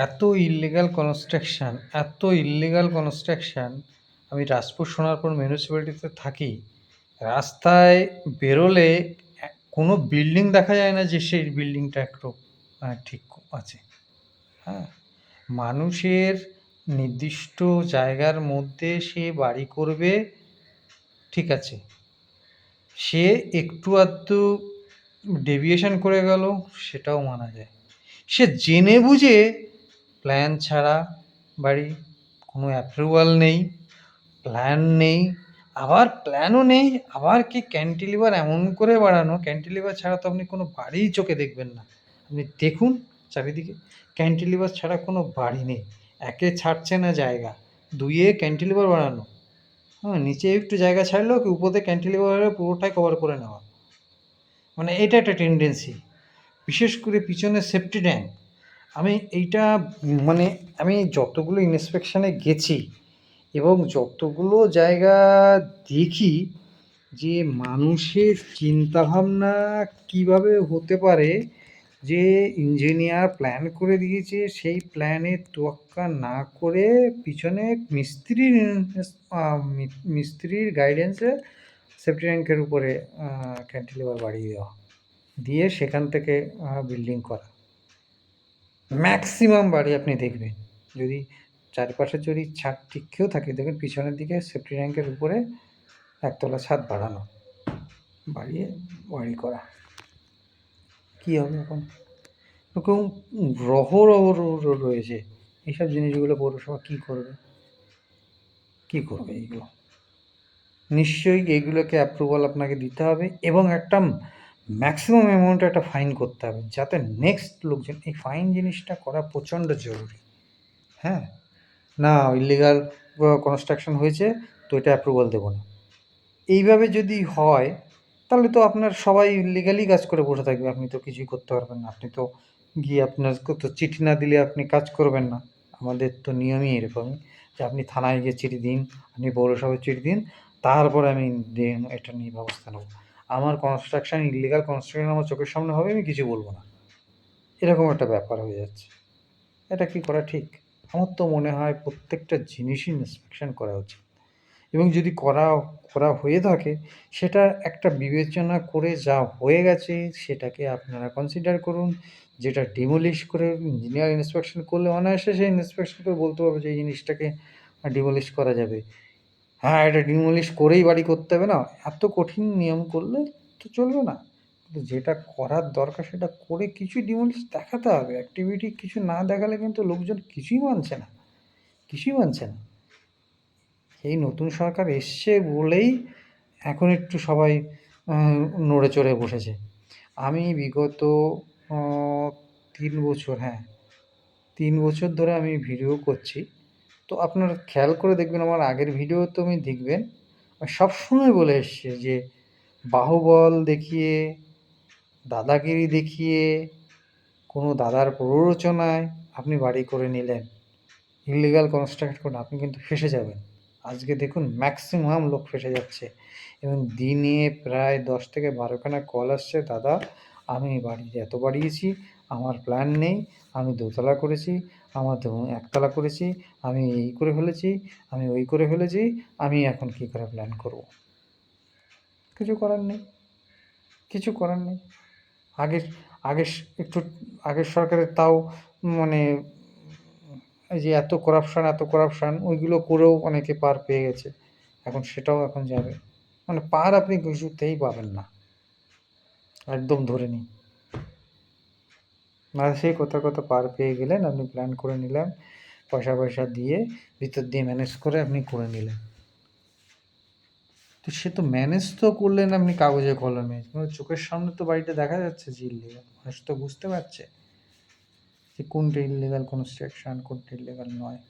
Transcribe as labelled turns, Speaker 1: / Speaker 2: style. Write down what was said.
Speaker 1: এত illegal construction, এত illegal construction. আমি রাজপুর সোনারপুর মিউনিসিপ্যালিটিতে থাকি। রাস্তায় বেরোলে কোনো বিল্ডিং দেখা যায় না যে সেই বিল্ডিংটা একটু ঠিক আছে। হ্যাঁ, মানুষের নির্দিষ্ট জায়গার মধ্যে সে বাড়ি করবে, ঠিক আছে। সে একটু আধটু ডেভিয়েশন করে গেল, সেটাও মানা যায়। সে জেনে বুঝে প্ল্যান ছাড়া বাড়ি, কোনো অ্যাপ্রুভাল নেই, প্ল্যান নেই, আবার প্ল্যানও নেই, আবার কি ক্যান্টিলিভার এমন করে বাড়ানো, ক্যান্টিলিভার ছাড়া তো আপনি কোনো বাড়িই চোখে দেখবেন না। আপনি দেখুন চারিদিকে, ক্যান্টিলিভার ছাড়া কোনো বাড়ি নেই। একে ছাড়ছে না জায়গা, দুইয়ে ক্যান্টিলিভার বাড়ানো, হ্যাঁ, নিচে একটু জায়গা ছাড়লেও কি উপরে ক্যান্টিলিভারে পুরোটাই কভার করে নেওয়া। মানে এটা একটা টেন্ডেন্সি, বিশেষ করে পিছনে সেফটি ট্যাঙ্ক। আমি এইটা মানে আমি যতগুলো ইন্সপেকশনে গেছি এবং যতগুলো জায়গা দেখি যে মানুষের চিন্তাভাবনা কীভাবে হতে পারে, যে ইঞ্জিনিয়ার প্ল্যান করে দিয়েছে, সেই প্ল্যানের তোয়াক্কা না করে পিছনে মিস্ত্রির গাইডেন্সে সেফটি ট্যাঙ্কের উপরে ক্যান্টিলিভার বাড়িয়ে দেওয়া, দিয়ে সেখান থেকে বিল্ডিং করা। ম্যাক্সিমাম বাড়ি আপনি দেখবেন, যদি চারপাশে যদি ছাদ টিকেও থাকে, দেখবেন পিছনের দিকে সেফটি ট্যাঙ্কের উপরে একতলা ছাদ বাড়ানো, বাড়িয়ে বাড়ি করা। কী হবে এখন? এরকম গ্রহ রয়েছে, এইসব জিনিসগুলো পৌরসভা কী করবে? কী করবে এইগুলো? নিশ্চয়ই এইগুলোকে অ্যাপ্রুভাল আপনাকে দিতে হবে এবং একটা ম্যাক্সিমাম অ্যামাউন্টে একটা ফাইন করতে হবে, যাতে নেক্সট লোকজন, এই ফাইন জিনিসটা করা প্রচণ্ড জরুরি। হ্যাঁ, না ইল্লিগাল কনস্ট্রাকশন হয়েছে তো এটা অ্যাপ্রুভাল দেবো না, এইভাবে যদি হয় তাহলে তো আপনার সবাই লিগালি কাজ করে বসে থাকবে, আপনি তো কিছুই করতে পারবেন না। আপনি তো গিয়ে আপনার তো চিঠি না দিলে আপনি কাজ করবেন না। আমাদের তো নিয়মই এরকমই যে আপনি থানায় গিয়ে চিঠি দিন, আপনি পৌরসভায় চিঠি দিন, তারপরে আমি এটা নিয়ে ব্যবস্থা নেব। আমার কনস্ট্রাকশন, ইল্লিগাল কনস্ট্রাকশন আমার চোখের সামনে হবে, আমি কিছু বলবো না, এরকম একটা ব্যাপার হয়ে যাচ্ছে। এটা কি করা ঠিক? আমার তো মনে হয় প্রত্যেকটা জিনিসই ইন্সপেকশন করা উচিত, এবং যদি করা হয়ে থাকে সেটা একটা বিবেচনা করে যা হয়ে গেছে সেটাকে আপনারা কনসিডার করুন। যেটা ডিমোলিশ করে ইঞ্জিনিয়ার ইন্সপেকশন করলে অনায়াসে সেই ইন্সপেকশন করে বলতে পারবে যে এই জিনিসটাকে ডিমোলিশ করা যাবে। হ্যাঁ, এটা ডিমোলিশ করেই বাড়ি করতে হবে না, এত কঠিন নিয়ম করলে তো চলবে না। কিন্তু যেটা করার দরকার সেটা করে কিছুই ডিমোলিশ দেখাতে হবে। অ্যাক্টিভিটি কিছু না দেখালে কিন্তু লোকজন কিছুই মানছে না, কিছুই মানছে না। এই নতুন সরকার এসছে বলেই এখন একটু সবাই নড়ে চড়ে বসেছে। আমি বিগত ৩ বছর, হ্যাঁ, ৩ বছর ধরে আমি ভিডিও করছি। তো আপনারা খেয়াল করে দেখবেন, আমার আগের ভিডিও তো আমি দেখবেন, আমি সবসময় বলে এসছি যে বাহুবল দেখিয়ে, দাদাগিরি দেখিয়ে, কোনো দাদার প্ররোচনায় আপনি বাড়ি করে নিলেন, ইল্লিগাল কনস্ট্রাক্ট করুন, আপনি কিন্তু ফেঁসে যাবেন। আজকে দেখুন ম্যাক্সিমাম লোক ফেঁসে যাচ্ছে, এবং দিনে প্রায় 10 থেকে 12খানা কল আসছে, দাদা আমি বাড়ি এত বাড়িয়েছি, আমার প্ল্যান নেই, আমি দোতলা করেছি, আমার একতলা করেছি, আমি এই করে ফেলেছি, আমি ওই করে ফেলেছি, আমি এখন কী করে প্ল্যান করব? কিছু করার নেই, কিছু করার নেই। আগের আগের একটু আগের সরকারের তাও মানে এই যে এত করাপশান ওইগুলো করেও অনেকে পার পেয়ে গেছে। এখন সেটাও এখন যাবে। মানে পার আপনি কিছুতেই পাবেন না, একদম ধরে নিন। আর সেই কোথাও পার পেয়ে গেলেন, আপনি প্ল্যান করে নিলেন, পয়সা দিয়ে ভিতর দিয়ে ম্যানেজ করে আপনি করে নিলেন। তো সে তো ম্যানেজ তো করলেন আপনি কাগজে কলমে, চোখের সামনে তো বাড়িটা দেখা যাচ্ছে যে ইল্লিগাল, মানুষ তো বুঝতে পারছে যে কোনটা ইল্লিগাল কনস্ট্রাকশন, কোনটা ইল্লিগাল নয়।